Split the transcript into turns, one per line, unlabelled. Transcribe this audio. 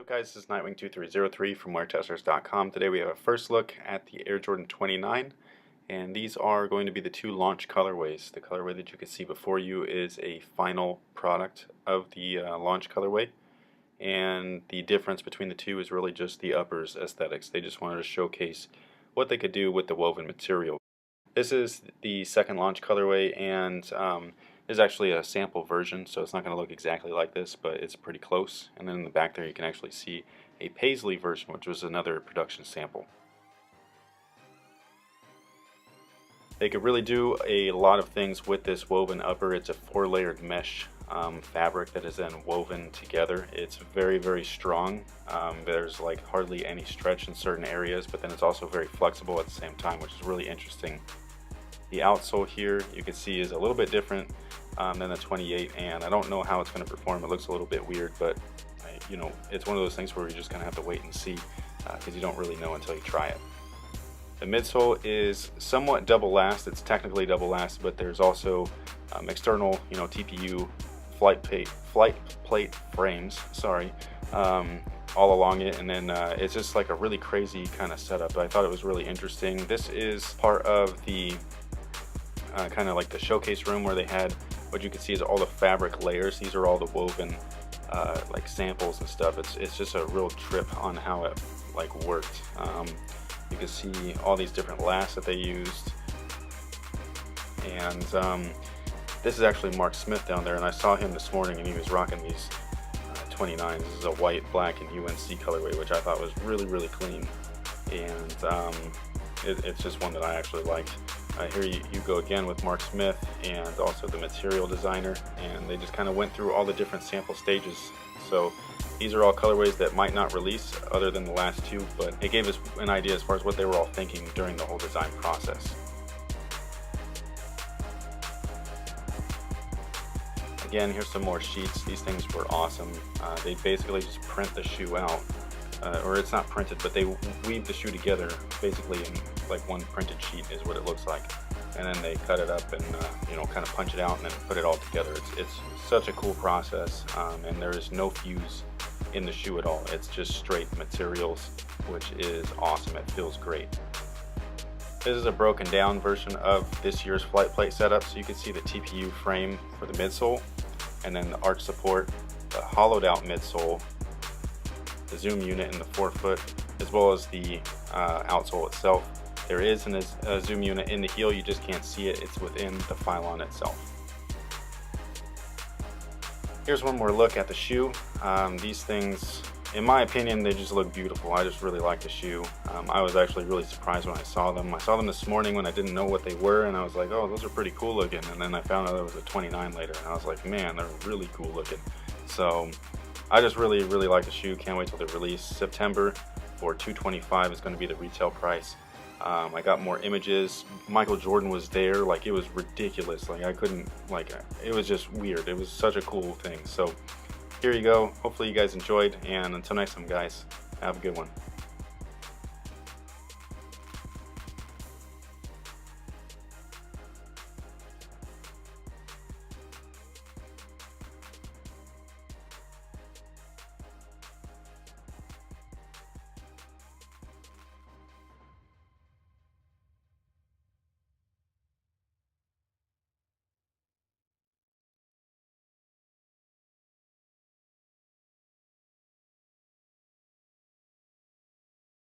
What's up guys, this is Nightwing2303 from WearTesters.com. Today we have a first look at the Air Jordan 29, and these are going to be the two launch colorways. The colorway that you can see before you is a final product of the launch colorway, and the difference between the two is really just the uppers aesthetics. They just wanted to showcase what they could do with the woven material. This is the second launch colorway, and is actually a sample version, so it's not going to look exactly like this, but it's pretty close. And then in the back there you can actually see a paisley version, which was another production sample. They could really do a lot of things with this woven upper. It's a 4-layered mesh fabric that is then woven together. It's very, very strong. There's like hardly any stretch in certain areas, but then it's also very flexible at the same time, which is really interesting. The outsole here you can see is a little bit different than the 28, and I don't know how it's going to perform. It looks a little bit weird, but you know, it's one of those things where you're just going to have to wait and see because you don't really know until you try it. The midsole is somewhat double last. It's technically double last, but there's also external, TPU flight plate frames. All along it, and then it's just like a really crazy kind of setup. I thought it was really interesting. This is part of the kind of like the showcase room where they had what you can see is all the fabric layers. These are all the woven like samples and stuff. It's just a real trip on how it like worked. You can see all these different lasts that they used, and this is actually Mark Smith down there, and I saw him this morning and he was rocking these 29s. This is a white, black, and UNC colorway, which I thought was really, really clean, and it's just one that I actually liked. Here you go again with Mark Smith and also the material designer, and they just kind of went through all the different sample stages. So these are all colorways that might not release other than the last two, but it gave us an idea as far as what they were all thinking during the whole design process. Again, here's some more sheets. These things were awesome. They basically just print the shoe out, or it's not printed, but they weave the shoe together basically in like one printed sheet is what it looks like, and then they cut it up and kind of punch it out and then put it all together. It's such a cool process, and there is no fuse in the shoe at all. It's just straight materials, which is awesome. It feels great. This is a broken down version of this year's flight plate setup, so you can see the TPU frame for the midsole, and then the arch support, the hollowed out midsole, the zoom unit in the forefoot, as well as the outsole itself. There is a zoom unit in the heel, you just can't see it. It's within the pylon itself. Here's one more look at the shoe. These things, in my opinion, they just look beautiful. I just really like the shoe. I was actually really surprised when I saw them. I saw them this morning when I didn't know what they were, and I was like, oh, those are pretty cool looking. And then I found out it was a 29 later, and I was like, man, they're really cool looking. So I just really, really like the shoe. Can't wait till they release. September for $225 is going to be the retail price. I got more images. Michael Jordan was there. Like, it was ridiculous. Like, I couldn't, like, it was just weird. It was such a cool thing. So here you go. Hopefully you guys enjoyed, and until next time, guys, have a good one.